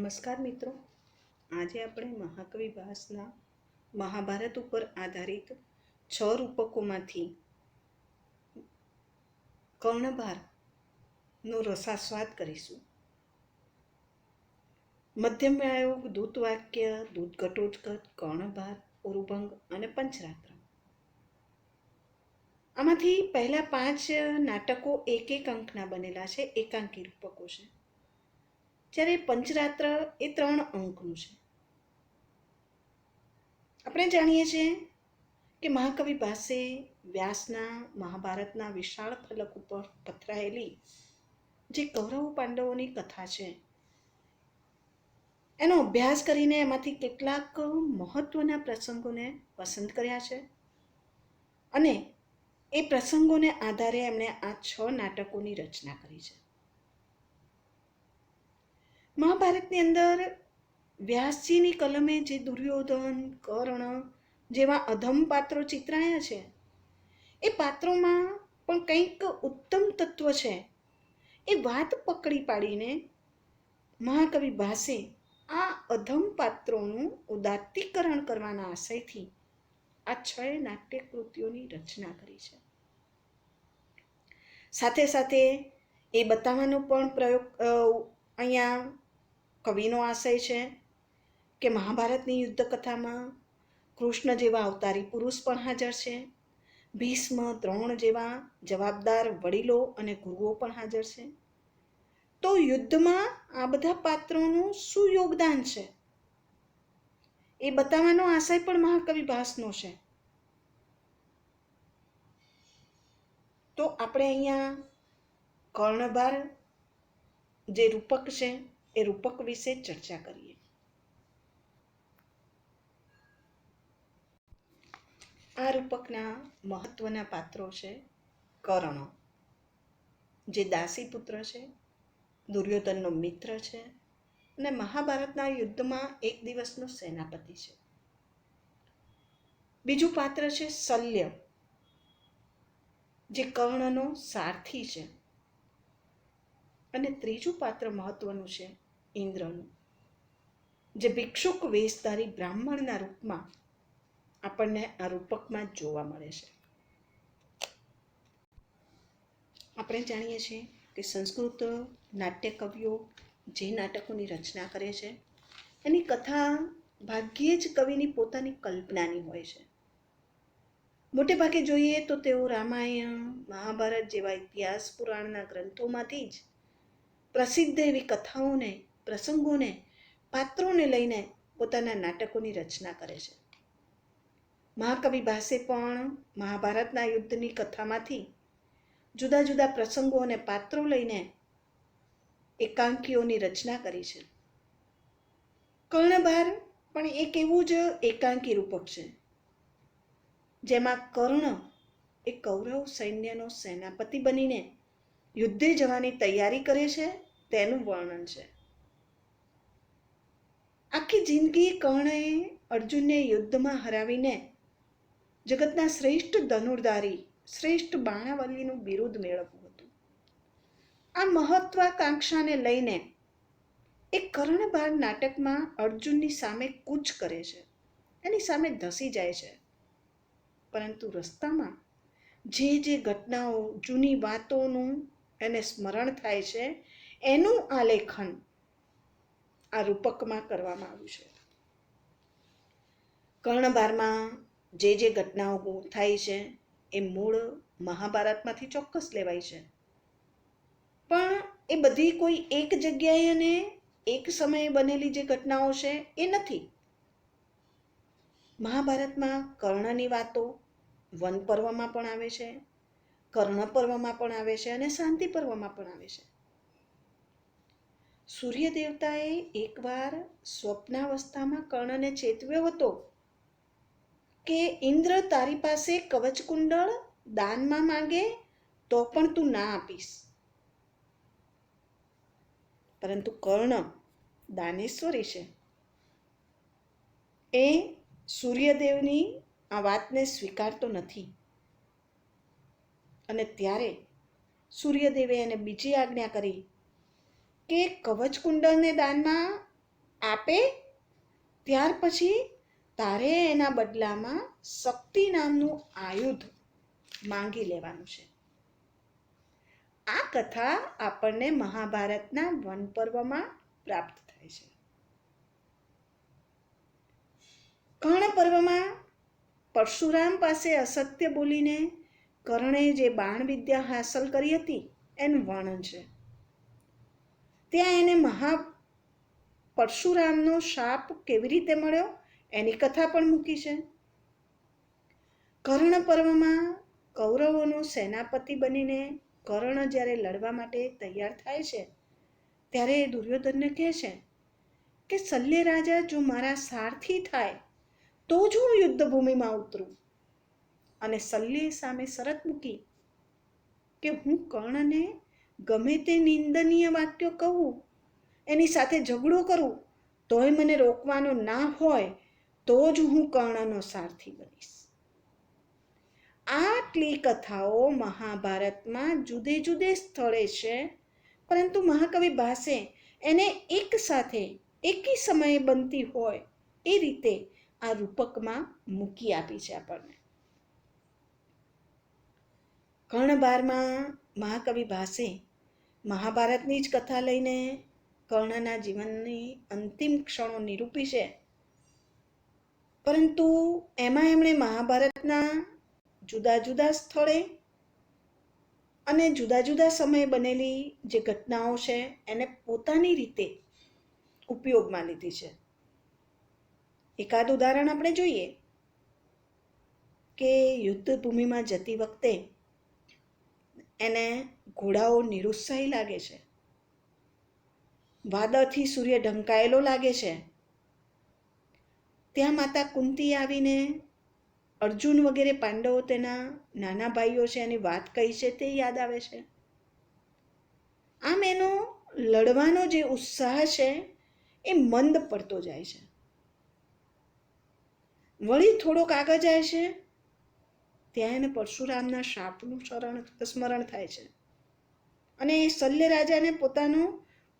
નમસ્કાર મિત્રો, આજે આપણે મહાકવિ ભાસના મહાભારત ઉપર આધારિત 6 રૂપકોમાંથી કર્ણભારનો રસાસ્વાદ કરીશું. મધ્યમ આયોગ, દૂતવાક્ય, દૂતઘટોત્કચ, કર્ણભાર, ઉરુભંગ અને પંચરાત્ર. આમાંથી પહેલા 5 નાટકો એક અંકના બનેલા છે, એકાંકી રૂપકો છે, જ્યારે પંચરાત્ર એ 3 અંકનું છે. આપણે જાણીએ છીએ કે મહાકવિ ભાસે વ્યાસના મહાભારતના વિશાળ ફલક ઉપર પથરાયેલી જે કૌરવ પાંડવોની કથા છે એનો અભ્યાસ કરીને એમાંથી કેટલાક મહત્વના પ્રસંગોને પસંદ કર્યા છે અને એ પ્રસંગોને આધારે એમણે આ 6 નાટકોની રચના કરી છે. મહાભારતની અંદર વ્યાસજીની કલમે જે દુર્યોધન, કર્ણ જેવા અધમ પાત્રો ચિતરાયા છે, એ પાત્રોમાં પણ કંઈક ઉત્તમ તત્વ છે. એ વાત પકડી પાડીને મહાકવિ ભાસે આ અધમ પાત્રોનું ઉદાત્તીકરણ કરવાના આશયથી આ 6 નાટ્ય કૃતિઓની રચના કરી છે. સાથે સાથે એ બતાવવાનો પણ પ્રયોગ અહીંયા કવિનો આશય છે કે મહાભારતની યુદ્ધ કથામાં કૃષ્ણ જેવા અવતારી પુરુષ પણ હાજર છે, ભીષ્મ, દ્રોણ જેવા જવાબદાર વડીલો અને ગુરુઓ પણ હાજર છે. તો યુદ્ધમાં આ બધા પાત્રોનું શું યોગદાન છે એ બતાવવાનો આશય પણ મહાકવિ ભાસનો છે. તો આપણે અહીંયા કર્ણભાર જે રૂપક છે એ રૂપક વિશે ચર્ચા કરીએ. આ રૂપકના મહત્વના પાત્રો છે કર્ણ, જે દાસી પુત્ર છે, દુર્યોધનનો મિત્ર છે અને મહાભારતના યુદ્ધમાં એક દિવસનો સેનાપતિ છે. બીજું પાત્ર છે શલ્ય, જે કર્ણનો સારથી છે. અને ત્રીજું પાત્ર મહત્વનું છે ઇન્દ્રનું, જે ભિક્ષુક વેશધારી બ્રાહ્મણના રૂપમાં આપણને આ રૂપકમાં જોવા મળે છે. આપણે જાણીએ છીએ કે સંસ્કૃત નાટ્ય કવિઓ જે નાટકોની રચના કરે છે એની કથા ભાગ્યે જ કવિની પોતાની કલ્પનાની હોય છે. મોટે ભાગે જોઈએ તો તેઓ રામાયણ, મહાભારત જેવા ઇતિહાસ પુરાણના ગ્રંથોમાંથી જ પ્રસિદ્ધ એવી કથાઓને, પ્રસંગોને, પાત્રોને લઈને પોતાના નાટકોની રચના કરે છે. મહાકવિ ભાસે પણ મહાભારતના યુદ્ધની કથામાંથી જુદા જુદા પ્રસંગો અને પાત્રો લઈને એકાંકીઓની રચના કરી છે. કર્ણભાર પણ એક એવું જ એકાંકી રૂપક છે, જેમાં કર્ણ એ કૌરવ સૈન્યનો સેનાપતિ બનીને યુદ્ધે જવાની તૈયારી કરે છે તેનું વર્ણન છે. આખી જિંદગી કર્ણએ અર્જુનને યુદ્ધમાં હરાવીને જગતના શ્રેષ્ઠ ધનુર્ધારી, શ્રેષ્ઠ બાણાવલીનું બિરુદ મેળવ્યું હતું. આ મહત્વાકાંક્ષાને લઈને એ કર્ણભાર નાટકમાં અર્જુનની સામે કૂચ કરે છે, એની સામે ધસી જાય છે. પરંતુ રસ્તામાં જે ઘટનાઓ, જૂની વાતોનું એને સ્મરણ થાય છે, એનું આલેખન આ રૂપકમાં કરવામાં આવ્યું છે. કર્ણભારમાં જે ઘટનાઓ થાય છે એ મૂળ મહાભારતમાંથી ચોક્કસ લેવાય છે, પણ એ બધી કોઈ એક જગ્યાએ અને એક સમયે બનેલી જે ઘટનાઓ છે એ નથી. મહાભારતમાં કર્ણની વાતો વન પર્વમાં પણ આવે છે, કર્ણ પર્વમાં પણ આવે છે અને શાંતિ પર્વમાં પણ આવે છે. સૂર્ય દેવતાએ એકવાર સ્વપ્નાવસ્થામાં કર્ણને ચેતવ્યો હતો કે ઇન્દ્ર તારી પાસે કવચકુંડળ દાનમાં માંગે તો પણ તું ના આપીશ. પરંતુ કર્ણ દાનેશ્વરી છે, એ સૂર્યદેવની આ વાતને સ્વીકારતો નથી અને ત્યારે સૂર્યદેવે એને બીજી આજ્ઞા કરી કે કવચકુંડળને દાનમાં આપે ત્યાર પછી તારે એના બદલામાં શક્તિ નામનું આયુધ માંગી લેવાનું છે. આ કથા આપણને મહાભારતના વન પર્વમાં પ્રાપ્ત થાય છે. કર્ણ પર્વમાં પરશુરામ પાસે અસત્ય બોલીને કર્ણે જે બાણ વિદ્યા હાંસલ કરી હતી એનું વર્ણન છે. ત્યાં એને પરશુરામનો શાપ કેવી રીતે મળ્યો એની કથા પણ મૂકી છે. કર્ણ પર્વમાં કૌરવોનો સેનાપતિ બનીને કર્ણ જ્યારે લડવા માટે તૈયાર થાય છે ત્યારે દુર્યોધનને કહે છે કે શલ્ય રાજા જો મારા સારથી થાય તો જ હું યુદ્ધભૂમિમાં ઉતરું. અને શલ્યે સામે શરત મૂકી કે હું કર્ણને ગમે તે નિંદનીય વાક્યો કહું, એની સાથે ઝઘડો કરું, તોય મને રોકવાનો ના હોય તો જ હું કર્ણનો સારથી બનીશ. આટલી કથાઓ મહાભારતમાં જુદે જુદે સ્થળે છે, પરંતુ મહાકવિ ભાસે એને એક સાથે એકી સમયે બનતી હોય એ રીતે આ રૂપકમાં મૂકી આપી છે આપણને. કર્ણબારમાં મહાકવિ ભાસે મહાભારતની જ કથા લઈને કર્ણના જીવનની અંતિમ ક્ષણો નિરૂપી છે, પરંતુ એમાં એમણે મહાભારતના જુદા જુદા સ્થળે અને જુદા જુદા સમયે બનેલી જે ઘટનાઓ છે એને પોતાની રીતે ઉપયોગમાં લીધી છે. એકાદ ઉદાહરણ આપણે જોઈએ કે યુદ્ધ ભૂમિમાં જતી વખતે એને ઘોડાઓ નિરુત્સાહી લાગે છે, વાદળથી સૂર્ય ઢંકાયેલો લાગે છે. ત્યાં માતા કુંતી આવીને અર્જુન વગેરે પાંડવો તેના નાના ભાઈઓ છે એની વાત કહી છે તે યાદ આવે છે. આમ એનો લડવાનો જે ઉત્સાહ છે એ મંદ પડતો જાય છે. વળી થોડોક આગળ જાય છે ત્યાં એને પરશુરામના શાપનું સ્મરણ થાય છે અને એ શલ્ય રાજાને પોતાનો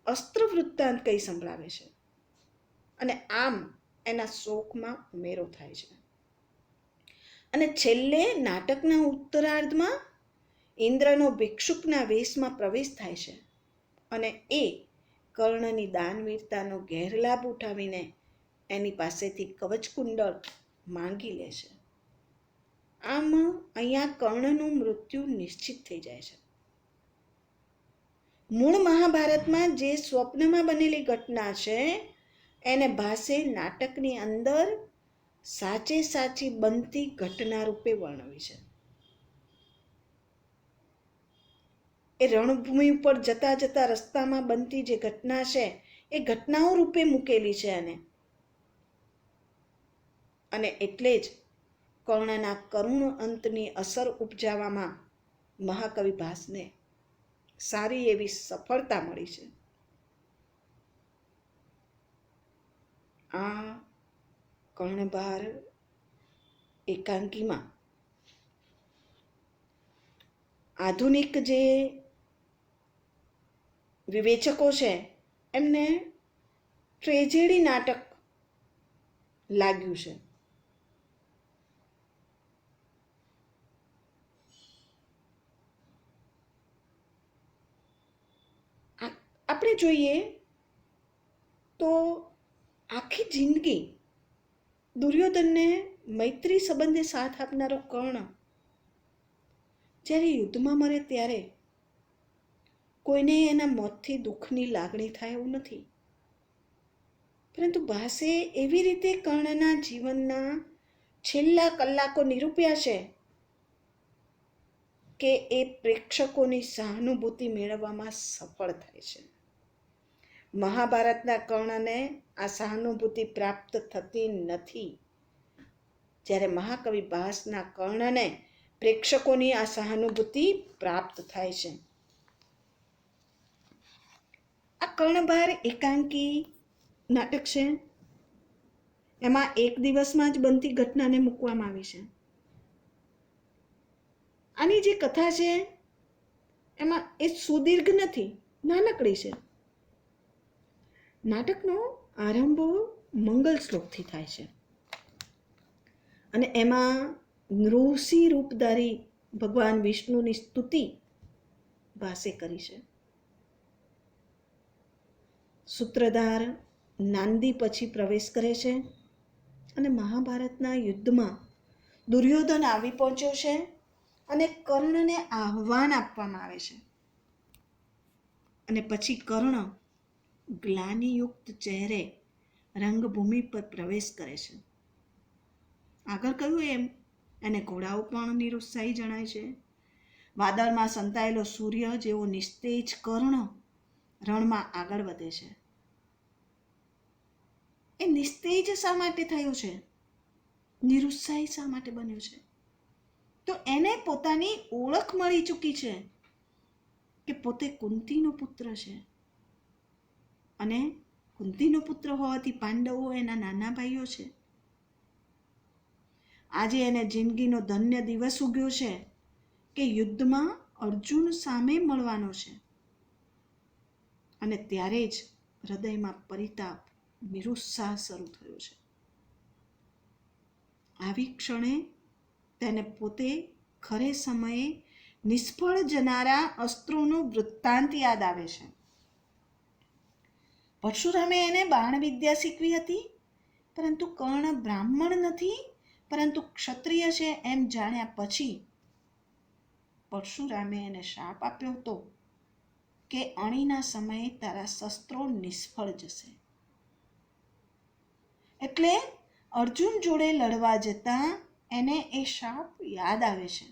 અસ્ત્ર વૃત્તાંત કહી સંભળાવે છે અને આમ એના શોકમાં ઉમેરો થાય છે. અને છેલ્લે નાટકના ઉત્તરાર્ધમાં ઇન્દ્રનો ભિક્ષુકના વેશમાં પ્રવેશ થાય છે અને એ કર્ણની દાનવીરતાનો ગેરલાભ ઉઠાવીને એની પાસેથી કવચકુંડળ માંગી લે છે. આમ અહીંયા કર્ણનું મૃત્યુ નિશ્ચિત થઈ જાય છે. મૂળ મહાભારતમાં જે સ્વપ્નમાં બનેલી ઘટના છે એને ભાસે નાટકની અંદર સાચે સાચી બનતી ઘટના રૂપે વર્ણવી છે. એ રણભૂમિ ઉપર જતા જતા રસ્તામાં બનતી જે ઘટના છે એ ઘટનાઓ રૂપે મૂકેલી છે અને એટલે જ કર્ણના કરુણ અંતની અસર ઉપજાવવામાં મહાકવિ ભાસને સારી એવી સફળતા મળી છે. આ કર્ણબાર એકાંકીમાં આધુનિક જે વિવેચકો છે એમને ટ્રેજેડી નાટક લાગ્યું છે. આપણે જોઈએ તો આખી જિંદગી દુર્યોધનને મૈત્રી સંબંધે સાથ આપનારો કર્ણ જ્યારે યુદ્ધમાં મરે ત્યારે કોઈને એના મોતથી દુઃખની લાગણી થાય એવું નથી, પરંતુ ભાસે એવી રીતે કર્ણના જીવનના છેલ્લા કલાકો નિરૂપ્યા છે કે એ પ્રેક્ષકોની સહાનુભૂતિ મેળવવામાં સફળ થાય છે. મહાભારતના કર્ણને આ સહાનુભૂતિ પ્રાપ્ત થતી નથી, જ્યારે મહાકવિ ભાસના કર્ણને પ્રેક્ષકોની આ સહાનુભૂતિ પ્રાપ્ત થાય છે. આ કર્ણબાર એકાંકી નાટક છે, એમાં એક દિવસમાં જ બનતી ઘટનાને મૂકવામાં આવી છે. આની જે કથા છે એમાં એ સુદીર્ઘ નથી, નાનકડી છે. નાટકનો આરંભ મંગલ શ્લોકથી થાય છે અને એમાં નૃસિંહ રૂપધારી ભગવાન વિષ્ણુની સ્તુતિ ભાસે કરી છે. સૂત્રધાર નાંદી પછી પ્રવેશ કરે છે અને મહાભારતના યુદ્ધમાં દુર્યોધન આવી પહોંચ્યો છે અને કર્ણને આહ્વાન આપવામાં આવે છે અને પછી કર્ણ ગ્લાનિયુક્ત ચહેરે રંગભૂમિ પર પ્રવેશ કરે છે. આગળ કહ્યું એમ એને ઘોડાઓ પણ નિરુત્સાહી જણાય છે. વાદળમાં સંતાયેલો સૂર્ય જેવો નિસ્તેજ કર્ણ રણમાં આગળ વધે છે. એ નિસ્તેજ શા માટે થયો છે? નિરુત્સાહી શા માટે બન્યો છે? તો એને પોતાની ઓળખ મળી ચૂકી છે કે પોતે કુંતીનો પુત્ર છે અને કુંતીનો પુત્ર હોવાથી પાંડવો એના નાના ભાઈઓ છે. આજે એને જિંદગીનો ધન્ય દિવસ ઉગ્યો છે કે યુદ્ધમાં અર્જુન સામે મળવાનો છે અને ત્યારે જ હૃદયમાં પરિતાપ, નિરુત્સાહ શરૂ થયો છે. આવી ક્ષણે તેને પોતે ખરે સમયે નિષ્ફળ જનારા અસ્ત્રોનું વૃત્તાંત યાદ આવે છે. પરશુરામે એને બાણ વિદ્યા શીખવી હતી, પરંતુ કર્ણ બ્રાહ્મણ નથી પરંતુ ક્ષત્રિય છે એમ જાણ્યા પછી પરશુરામે એને શાપ આપ્યો હતો કે અણીના સમયે તારા શસ્ત્રો નિષ્ફળ જશે. એટલે અર્જુન જોડે લડવા જતા એને એ શાપ યાદ આવે છે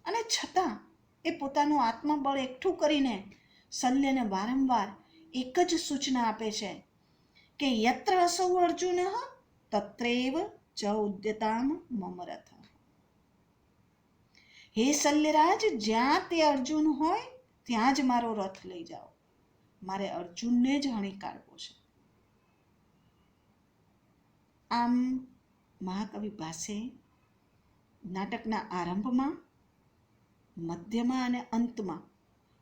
અને છતાં એ પોતાનું આત્મબળ એકઠું કરીને શલ્યને વારંવાર એક જ સૂચના આપે છે કે યત્ર અસૌ અર્જુન તત્રેવ ચ ઉદ્યતામ મમ રથ. હે શલ્યરાજ, જ્યાં તે અર્જુન હોય ત્યાં જ મારો રથ લઈ જાઓ. મારે અર્જુનને જ હણી કાઢવો છે. આમ મહાકવિ ભાસે નાટકના આરંભમાં, મધ્યમાં અને અંતમાં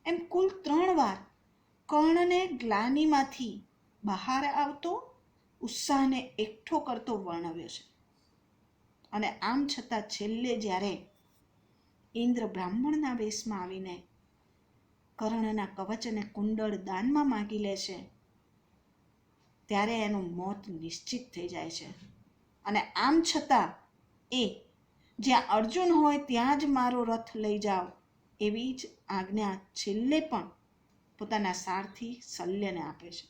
એમ કુલ 3 વાર કર્ણને ગ્લાનિમાંથી બહાર આવતો ઉત્સાહને એકઠો કરતો વર્ણવ્યો છે. અને આમ છતાં છેલ્લે જ્યારે ઇન્દ્ર બ્રાહ્મણના વેશમાં આવીને કર્ણના કવચ અને કુંડળ દાનમાં માગી લે છે ત્યારે એનું મોત નિશ્ચિત થઈ જાય છે. અને આમ છતાં એ જ્યાં અર્જુન હોય ત્યાં જ મારો રથ લઈ જાઓ એવી જ આજ્ઞા છેલ્લે પણ પોતાના સારથી શલ્યને આપે છે.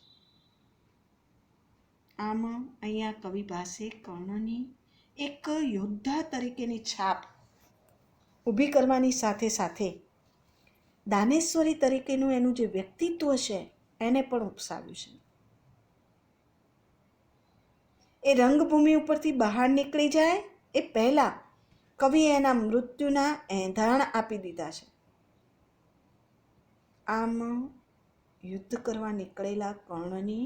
આમ અહીંયા કવિ ભાસે કર્ણની એક યોદ્ધા તરીકેની છાપ ઊભી કરવાની સાથે સાથે દાનેશ્વરી તરીકેનું એનું જે વ્યક્તિત્વ છે એને પણ ઉપસાવ્યું છે. એ રંગભૂમિ ઉપરથી બહાર નીકળી જાય એ પહેલાં કવિએ એના મૃત્યુના એંધાણ આપી દીધા છે. આમ યુદ્ધ કરવા નીકળેલા કર્ણની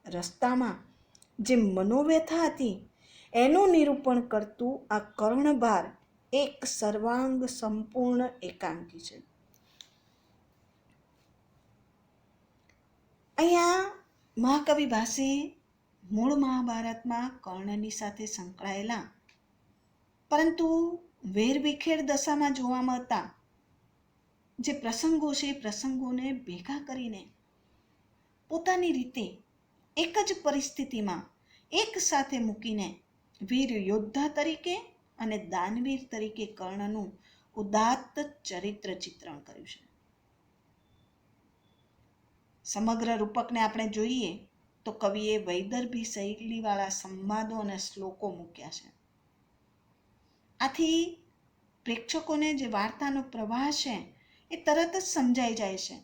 રસ્તામાં જે મનોવ્યથા હતી એનું નિરૂપણ કરતું આ કર્ણભાર એક સર્વાંગ સંપૂર્ણ એકાંકી છે. અહીંયા મહાકવિ ભાસે મૂળ મહાભારતમાં કર્ણની સાથે સંકળાયેલા પરંતુ વેરવિખેર દશામાં જોવા મળતા જે પ્રસંગો છે એ પ્રસંગોને ભેગા કરીને પોતાની રીતે એક જ પરિસ્થિતિમાં એક સાથે મૂકીને વીર યોદ્ધા તરીકે અને દાનવીર તરીકે કર્ણનું ઉદાત્ત ચરિત્ર ચિત્રણ કર્યું છે. સમગ્ર રૂપકને આપણે જોઈએ તો કવિએ વૈદર્ભી શૈલીવાળા સંવાદો અને શ્લોકો મૂક્યા છે. આથી પ્રેક્ષકોને જે વાર્તાનો પ્રવાહ છે એ તરત જ સમજાઈ જાય છે,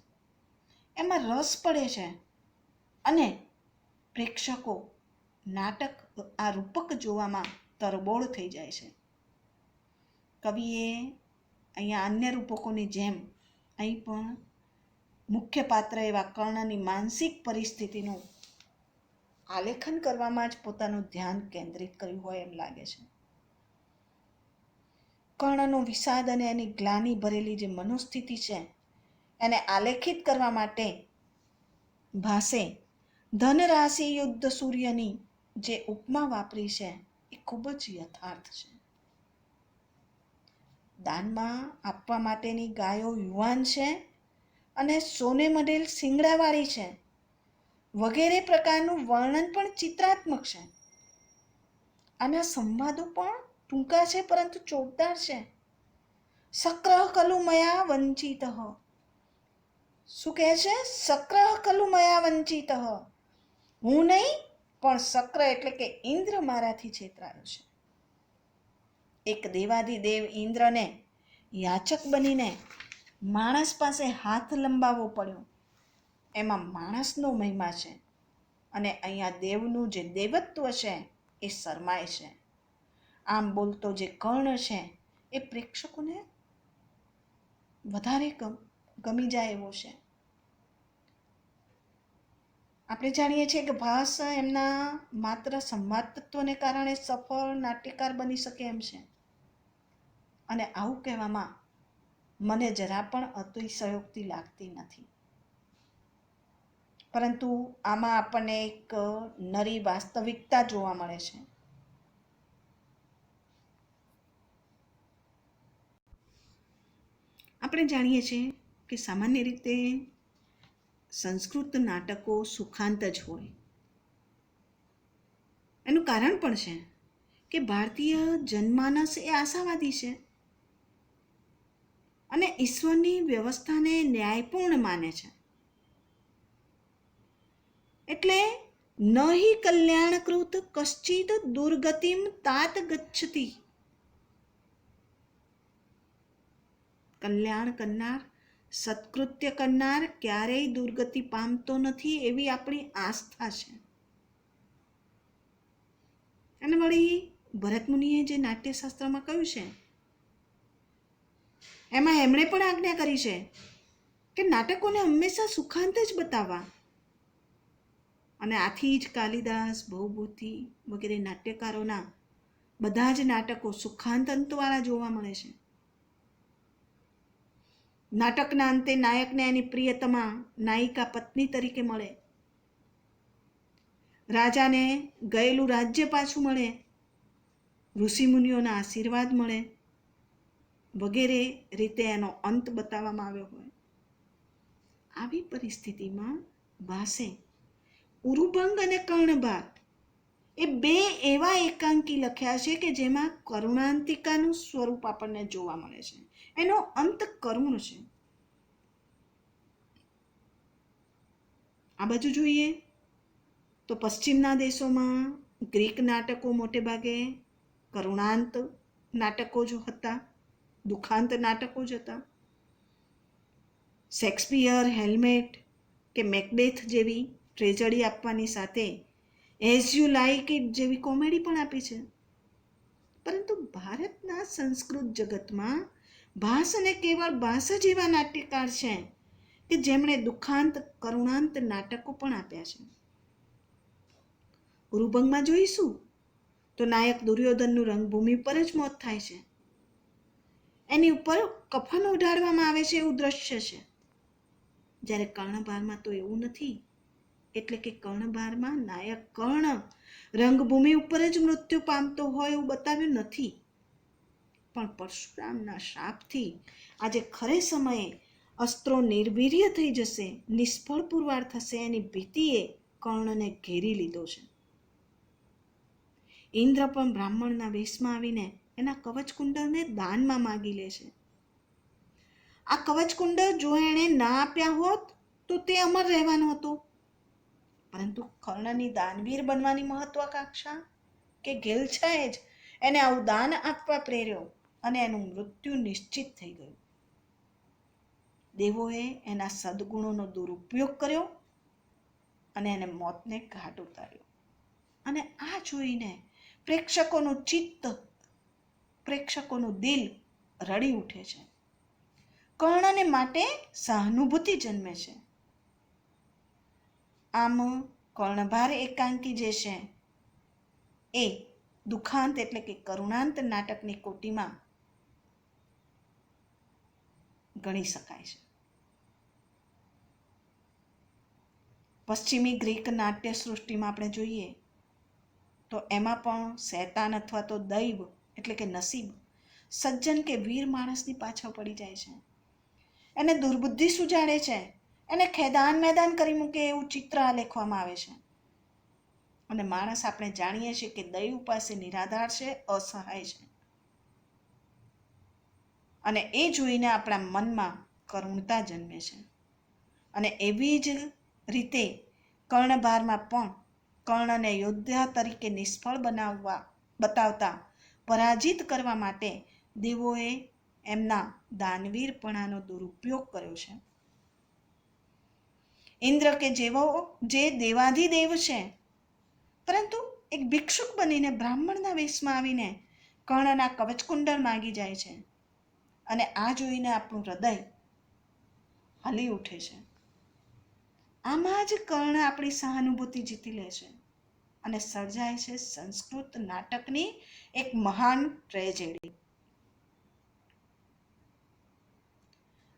એમાં રસ પડે છે અને પ્રેક્ષકો નાટક આ રૂપક જોવામાં તરબોળ થઈ જાય છે. કવિએ અહીંયા અન્ય રૂપકોની જેમ અહીં પણ મુખ્ય પાત્ર એવા કર્ણની માનસિક પરિસ્થિતિનું આલેખન કરવામાં જ પોતાનું ધ્યાન કેન્દ્રિત કર્યું હોય એમ લાગે છે. કર્ણનો વિષાદ અને એની ગ્લાનિ ભરેલી જે મનોસ્થિતિ છે એને આલેખિત કરવા માટે ભાસે ધનરાશિ યુદ્ધ સૂર્યની જે ઉપમા વાપરી છે એ ખૂબ જ યથાર્થ છે. દાનમાં આપવા માટેની ગાયો યુવાન છે અને સોને મઢેલ શિંગડાવાળી છે વગેરે પ્રકારનું વર્ણન પણ ચિત્રાત્મક છે. આના સંવાદો પણ ટૂંકા છે પરંતુ ચોકદાર છે. સક્રહ ખલુ મયા વંચિત. શું કહે છે? સક્રહ ખલુ મયા વંચિત. હું નહીં પણ સક્ર એટલે કે ઇન્દ્ર મારાથી છેતરાયો છે. એક દેવાધિદેવ ઇન્દ્રને યાચક બનીને માણસ પાસે હાથ લંબાવવો પડ્યો. એમાં માણસનો મહિમા છે અને અહીંયા દેવનું જે દેવત્વ છે એ શરમાય છે. આમ બોલતો જે કર્ણ છે એ પ્રેક્ષકોને વધારે ગમી જાય એવો છે. આપણે જાણીએ છીએ કે ભાસ એમના માત્ર સંવાદ તત્વને કારણે સફળ નાટ્યકાર બની શકે એમ છે. અને આવું કહેવામાં મને જરા પણ અતિશયોક્તિ લાગતી નથી. પરંતુ આમાં આપણને એક નરી વાસ્તવિકતા જોવા મળે છે. આપણે જાણીએ છીએ કે સામાન્ય રીતે સંસ્કૃત નાટકો સુખાંત જ હોય. એનું કારણ પણ છે કે ભારતીય જનમાનસ એ આશાવાદી છે અને ઈશ્વરની વ્યવસ્થાને ન્યાયપૂર્ણ માને છે. એટલે ન હિ કલ્યાણકૃત કશ્ચિત દુર્ગતિમ તાત ગચ્છતિ. કલ્યાણ કરનાર, સત્કૃત્ય કરનાર ક્યારેય દુર્ગતિ પામતો નથી એવી આપણી આસ્થા છે. અને વળી ભરત મુનિએ જે નાટ્યશાસ્ત્રમાં કહ્યું છે એમાં એમણે પણ આજ્ઞા કરી છે કે નાટકોને હંમેશા સુખાંત જ બતાવવા. અને આથી જ કાલિદાસ, ભવભૂતિ વગેરે નાટ્યકારોના બધા જ નાટકો સુખાંત અંતવાળા જોવા મળે છે. નાટકના અંતે નાયકને એની પ્રિયતમા નાયિકા પત્ની તરીકે મળે, રાજાને ગયેલું રાજ્ય પાછું મળે, ઋષિમુનિઓના આશીર્વાદ મળે વગેરે રીતે એનો અંત બતાવવામાં આવ્યો હોય. આવી પરિસ્થિતિમાં ભાસે ઉરુભંગ અને કર્ણભાર એ બે એવા એકાંકી લખ્યા છે કે જેમાં કરુણાંતિકાનું સ્વરૂપ આપણને જોવા મળે છે. એનો અંત કરુણ છે. આ બાજુ જોઈએ તો પશ્ચિમના દેશોમાં ગ્રીક નાટકો મોટે ભાગે કરુણાંત નાટકો જ હતા, દુખાંત નાટકો જ હતા. શેક્સપિયર હેલ્મેટ કે મેકબેથ જેવી ટ્રેજડી આપવાની સાથે એઝ યુ લાઇક ઇટ જેવી કોમેડી પણ આપી છે. પરંતુ ભારતના સંસ્કૃત જગતમાં ભાસ અને કેવળ ભાસ જ એવા નાટ્યકાર છે કે જેમણે દુખાંત કરુણાંત નાટકો પણ આપ્યા છે. ઉરુભંગમાં જોઈશું તો નાયક દુર્યોધનનું રંગભૂમિ પર જ મોત થાય છે. એની ઉપર કફન ઓઢાડવામાં આવે છે એવું દ્રશ્ય છે. જ્યારે કર્ણભારમાં તો એવું નથી. એટલે કે કર્ણભારમાં નાયક કર્ણ રંગભૂમિ ઉપર જ મૃત્યુ પામતો હોય એવું બતાવ્યું નથી. પણ પરશુરામના શાપથી આજે ખરે સમયે અસ્ત્રો નિર્વીર્ય થઈ જશે, નિષ્ફળ પુરવાર થશે એની ભીતિએ કર્ણને ઘેરી લીધો છે. ઇન્દ્ર પણ બ્રાહ્મણના વેશમાં આવીને એના કવચકુંડળને દાનમાં માગી લે છે. આ કવચકુંડળ જો એણે ના આપ્યા હોત તો તે અમર રહેવાનો હતો. પરંતુ કર્ણની દાનવીર બનવાની મહત્વાકાંક્ષા કે ઘેલછાએ જ એને આવું દાન આપવા પ્રેર્યો અને એનું મૃત્યુ નિશ્ચિત થઈ ગયું. દેવોએ એના સદગુણોનો દુરુપયોગ કર્યો અને એને મોતને ઘાટ ઉતાર્યો. અને આ જોઈને પ્રેક્ષકોનું ચિત્ત, પ્રેક્ષકોનું દિલ રડી ઉઠે છે. કર્ણને માટે સહાનુભૂતિ જન્મે છે. આમ કર્ણભાર એકાંકી જે છે એ દુખાંત એટલે કે કરુણાંત નાટકની કોટીમાં ગણી શકાય છે. પશ્ચિમી ગ્રીક નાટ્ય સૃષ્ટિમાં આપણે જોઈએ તો એમાં પણ શૈતાન અથવા તો દૈવ એટલે કે નસીબ સજ્જન કે વીર માણસની પાછળ પડી જાય છે, એને દુર્બુદ્ધિ સુજાડે છે, એને ખેદાન મેદાન કરી મૂકે એવું ચિત્ર આલેખવામાં આવે છે. અને માણસ આપણે જાણીએ છીએ કે દૈવ પાસે નિરાધાર છે, અસહાય છે. અને એ જોઈને આપણા મનમાં કરુણતા જન્મે છે. અને એવી જ રીતે કર્ણભારમાં પણ કર્ણને યોદ્ધા તરીકે નિષ્ફળ બતાવતા પરાજિત કરવા માટે દેવોએ એમના દાનવીરપણાનો દુરુપયોગ કર્યો છે. ઇન્દ્ર કે જે દેવાધિદેવ છે, પરંતુ એક ભિક્ષુક બનીને બ્રાહ્મણના વેશમાં આવીને કર્ણના કવચકુંડળ માગી જાય છે. અને આ જોઈને આપણું હૃદય હલી ઉઠે છે. આમાં જ કર્ણ આપણી સહાનુભૂતિ જીતી લે છે અને સર્જાય છે સંસ્કૃત નાટકની એક મહાન ટ્રેજેડી.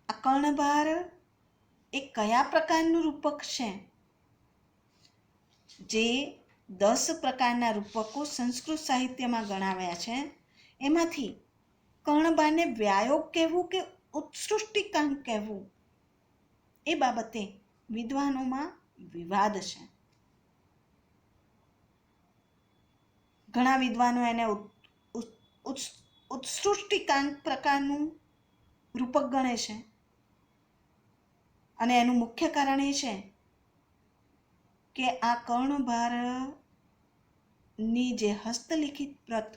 આ કર્ણભાર એ કયા પ્રકારનું રૂપક છે? જે 10 પ્રકારના રૂપકો સંસ્કૃત સાહિત્યમાં ગણાવ્યા છે, એમાંથી કર્ણભારને વ્યાયોગ કહેવું કે ઉત્સૃષ્ટિકાંક કહેવું એ બાબતે વિદ્વાનોમાં વિવાદ છે. ઘણા વિદ્વાનો એને ઉત્સૃષ્ટિકાંક પ્રકારનું રૂપક ગણે છે. અને એનું મુખ્ય કારણ એ છે કે આ કર્ણભારની જે હસ્તલિખિત પ્રત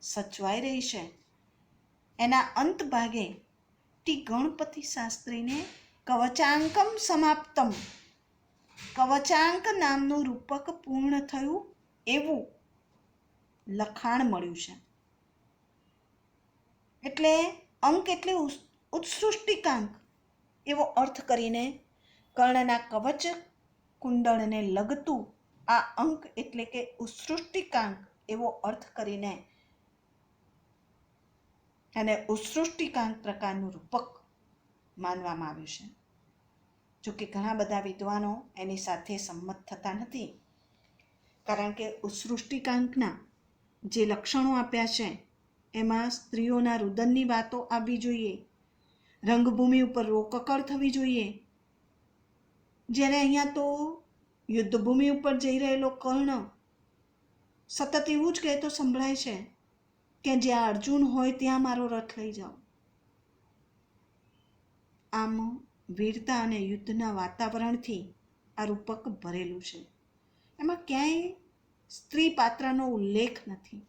સચવાઈ રહી છે, એના અંત ભાગે ટી ગણપતિ શાસ્ત્રીને કવચાંકમ સમાપ્તમ, કવચાંક નામનું રૂપક પૂર્ણ થયું એવું લખાણ મળ્યું છે. એટલે અંક એટલે ઉત્સૃષ્ટિકાંક એવો અર્થ કરીને કર્ણના કવચ કુંડળને લગતું આ અંક એટલે કે ઉત્સૃષ્ટિકાંક એવો અર્થ કરીને અને ઉત્સૃષ્ટિકાંક પ્રકારનું રૂપક માનવામાં આવ્યું છે. જોકે ઘણા બધા વિદ્વાનો એની સાથે સંમત થતા નથી, કારણ કે ઉત્સૃષ્ટિકાંકના જે લક્ષણો આપ્યા છે એમાં સ્ત્રીઓના રુદનની વાતો આવવી જોઈએ, રંગભૂમિ ઉપર રોકકળ થવી જોઈએ. જ્યારે અહીંયા તો યુદ્ધભૂમિ ઉપર જઈ રહેલો કર્ણ સતત એવું જ કહેતો સંભળાય છે કે જ્યાં અર્જુન હોય ત્યાં મારો રથ લઈ જાઓ. આમ વીરતા અને યુદ્ધના વાતાવરણથી આ રૂપક ભરેલું છે. એમાં ક્યાંય સ્ત્રી પાત્રનો ઉલ્લેખ નથી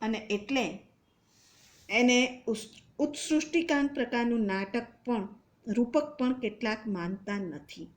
અને એટલે એને ઉત્સૃષ્ટિકાંક પ્રકારનું નાટક પણ રૂપક પણ કેટલાક માનતા નથી.